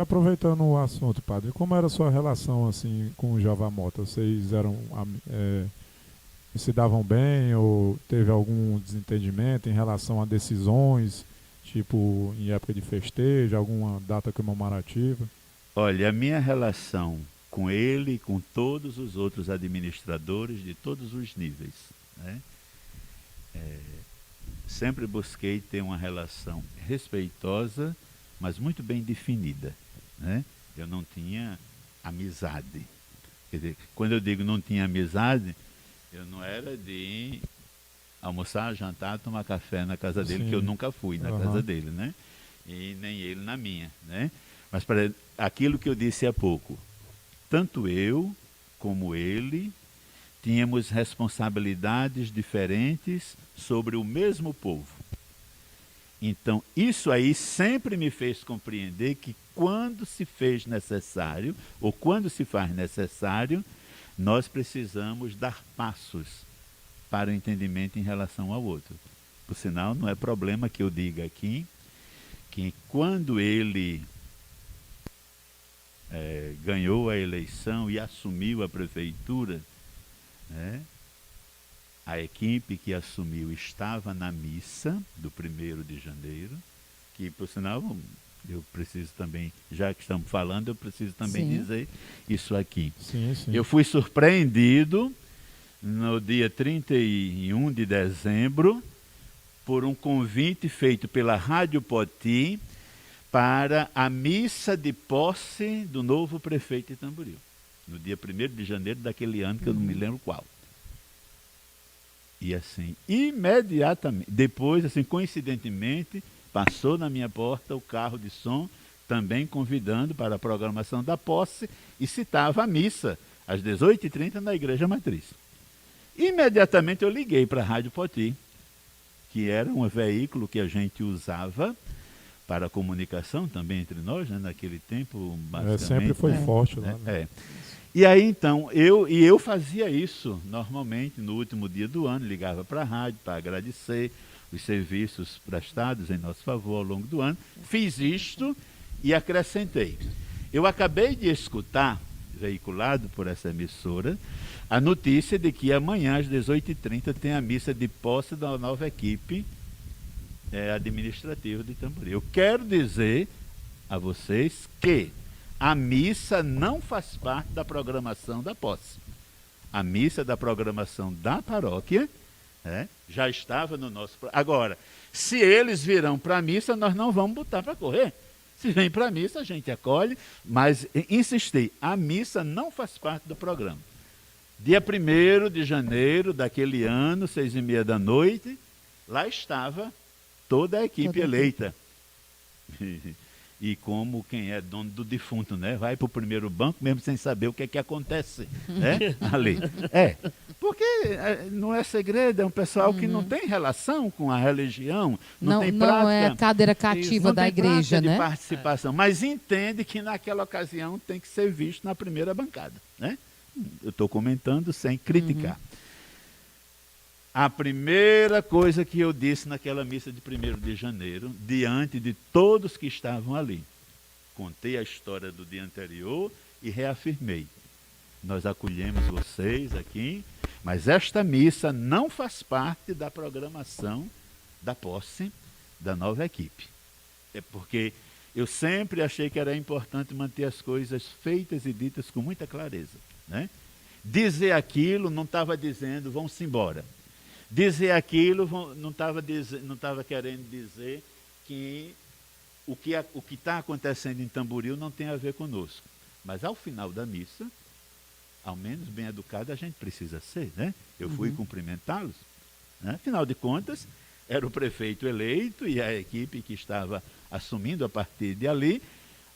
Aproveitando o assunto, padre, como era a sua relação assim com o Jeová Mota? Vocês se davam bem ou teve algum desentendimento em relação a decisões, tipo em época de festejo, alguma data comemorativa? Olha, a minha relação com ele e com todos os outros administradores de todos os níveis, né? Sempre busquei ter uma relação respeitosa, mas muito bem definida, né? Eu não tinha amizade. Quer dizer, quando eu digo não tinha amizade, eu não era de almoçar, jantar, tomar café na casa dele, que eu Sim. nunca fui na casa Aham. dele, né? E nem ele na minha, né? Mas para aquilo que eu disse há pouco, tanto eu como ele tínhamos responsabilidades diferentes sobre o mesmo povo. Então, isso aí sempre me fez compreender que quando se fez necessário, ou quando se faz necessário, nós precisamos dar passos para o entendimento em relação ao outro. Por sinal, não é problema que eu diga aqui que quando ele ganhou a eleição e assumiu a prefeitura, né, a equipe que assumiu estava na missa do 1º de janeiro, que, por sinal, eu preciso também, já que estamos falando, eu preciso também Sim. dizer isso aqui. Sim, sim. Eu fui surpreendido no dia 31 de dezembro por um convite feito pela Rádio Poti para a missa de posse do novo prefeito de Tamboril, no dia 1º de janeiro daquele ano, que eu não me lembro qual. E assim, imediatamente, depois, assim, coincidentemente, passou na minha porta o carro de som, também convidando para a programação da posse, e citava a missa, às 18h30, na Igreja Matriz. Imediatamente eu liguei para a Rádio Poti, que era um veículo que a gente usava para a comunicação também entre nós, né, naquele tempo, Sempre basicamente. foi Né? forte lá, né? E aí, então, eu fazia isso normalmente no último dia do ano, ligava para a rádio para agradecer os serviços prestados em nosso favor ao longo do ano. Fiz isto e acrescentei. Eu acabei de escutar, veiculado por essa emissora, a notícia de que amanhã, às 18h30, tem a missa de posse da nova equipe administrativa de Tamboril. Eu quero dizer a vocês que a missa não faz parte da programação da posse. A missa da programação da paróquia já estava no nosso... Agora, se eles virão para a missa, nós não vamos botar para correr. Se vem para a missa, a gente acolhe, mas insisti, a missa não faz parte do programa. Dia 1º de janeiro daquele ano, 6h30 da noite, lá estava toda a equipe eleita. E como quem é dono do defunto, né? Vai para o primeiro banco mesmo sem saber o que é que acontece, né? Ali. Porque não é segredo, é um pessoal que não tem relação com a religião, não tem prática. Não é a cadeira cativa não da tem igreja, prática né? de participação, mas entende que naquela ocasião tem que ser visto na primeira bancada, né? Eu estou comentando sem criticar. A primeira coisa que eu disse naquela missa de 1º de janeiro, diante de todos que estavam ali, contei a história do dia anterior e reafirmei. Nós acolhemos vocês aqui, mas esta missa não faz parte da programação da posse da nova equipe. É porque eu sempre achei que era importante manter as coisas feitas e ditas com muita clareza, né? Dizer aquilo não estava dizendo, vão-se embora. Dizer aquilo não estava querendo dizer que o que está acontecendo em Tamboril não tem a ver conosco. Mas ao final da missa, ao menos bem educado a gente precisa ser, né? Eu fui cumprimentá-los, né? Afinal de contas, era o prefeito eleito e a equipe que estava assumindo a partir de ali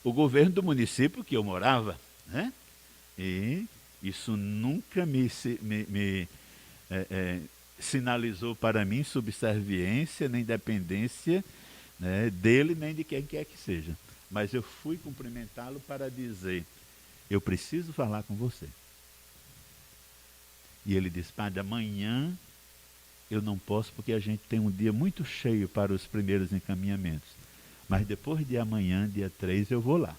o governo do município que eu morava, né? E isso nunca me sinalizou para mim subserviência nem dependência, né, dele nem de quem quer que seja. Mas eu fui cumprimentá-lo para dizer, eu preciso falar com você. E ele disse, padre, amanhã eu não posso porque a gente tem um dia muito cheio para os primeiros encaminhamentos. Mas depois de amanhã, dia 3, eu vou lá.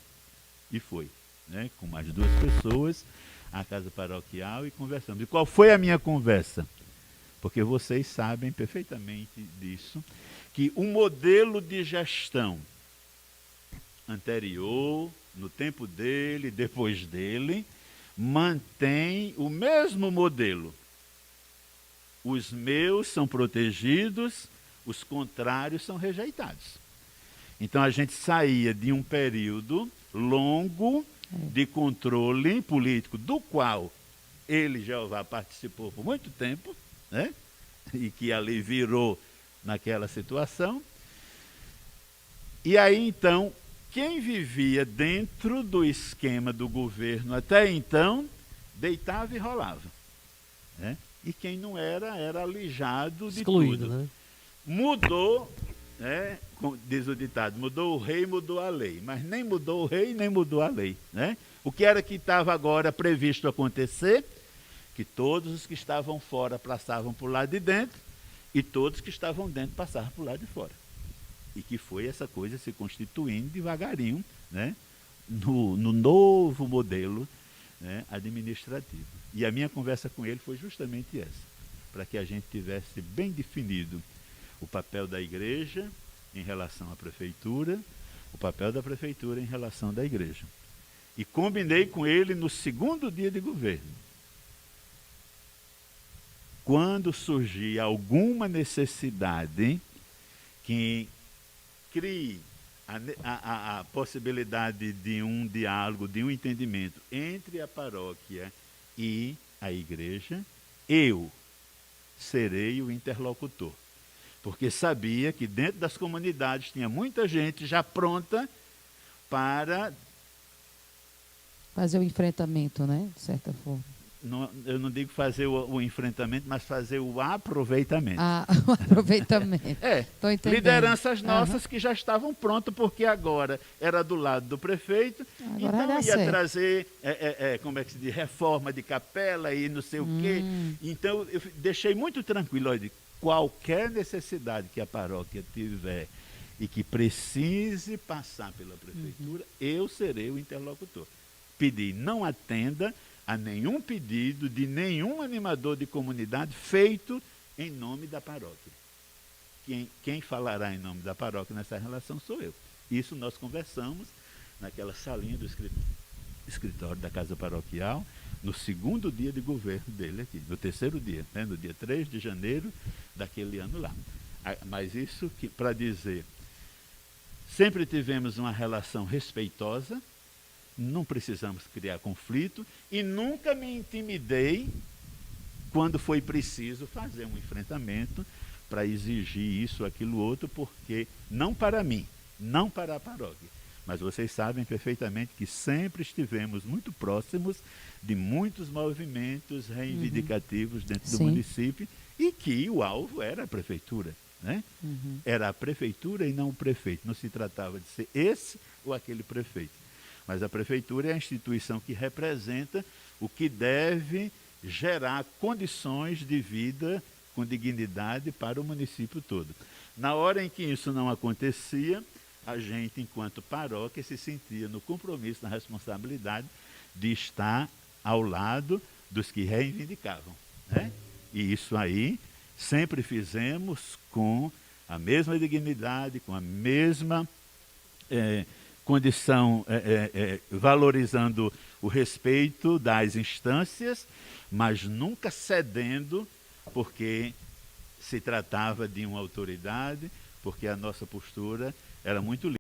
E foi, né, com mais 2 pessoas, à casa paroquial e conversamos. E qual foi a minha conversa? Porque vocês sabem perfeitamente disso, que o modelo de gestão anterior, no tempo dele, depois dele, mantém o mesmo modelo. Os meus são protegidos, os contrários são rejeitados. Então a gente saía de um período longo de controle político, do qual ele, Jeová, participou por muito tempo, né? E que ali virou naquela situação. E aí então, quem vivia dentro do esquema do governo até então, deitava e rolava, né? E quem não era, era alijado de excluído, tudo. né? Mudou, né, diz o ditado, mudou o rei, mudou a lei. Mas nem mudou o rei, nem mudou a lei, né? O que era que estava agora previsto acontecer? Que todos os que estavam fora passavam para o lado de dentro e todos que estavam dentro passavam para o lado de fora. E que foi essa coisa se constituindo devagarinho, né, no novo modelo, né, administrativo. E a minha conversa com ele foi justamente essa, para que a gente tivesse bem definido o papel da igreja em relação à prefeitura, o papel da prefeitura em relação da igreja. E combinei com ele no segundo dia de governo. Quando surgir alguma necessidade que crie a possibilidade de um diálogo, de um entendimento entre a paróquia e a igreja, eu serei o interlocutor. Porque sabia que dentro das comunidades tinha muita gente já pronta para fazer o enfrentamento, né? De certa forma. Eu não digo fazer o enfrentamento, mas fazer o aproveitamento. O aproveitamento. Tô entendendo. Lideranças nossas que já estavam prontas, porque agora era do lado do prefeito, agora então ia certo. Trazer, como é que se diz, reforma de capela e não sei o quê. Então eu deixei muito tranquilo, olha, qualquer necessidade que a paróquia tiver e que precise passar pela prefeitura, eu serei o interlocutor. Pedi, não atenda a nenhum pedido de nenhum animador de comunidade feito em nome da paróquia. Quem falará em nome da paróquia nessa relação sou eu. Isso nós conversamos naquela salinha do escritório da Casa Paroquial, no segundo dia de governo dele aqui, no terceiro dia, né, no dia 3 de janeiro daquele ano lá. Mas isso para dizer, sempre tivemos uma relação respeitosa, não precisamos criar conflito e nunca me intimidei quando foi preciso fazer um enfrentamento para exigir isso, aquilo, outro, porque não para mim, não para a paróquia, mas vocês sabem perfeitamente que sempre estivemos muito próximos de muitos movimentos reivindicativos dentro do município e que o alvo era a prefeitura, né? Era a prefeitura e não o prefeito, não se tratava de ser esse ou aquele prefeito. Mas a prefeitura é a instituição que representa o que deve gerar condições de vida com dignidade para o município todo. Na hora em que isso não acontecia, a gente, enquanto paróquia, se sentia no compromisso, na responsabilidade de estar ao lado dos que reivindicavam, né? E isso aí sempre fizemos com a mesma dignidade, com a mesma condição, valorizando o respeito das instâncias, mas nunca cedendo, porque se tratava de uma autoridade, porque a nossa postura era muito livre.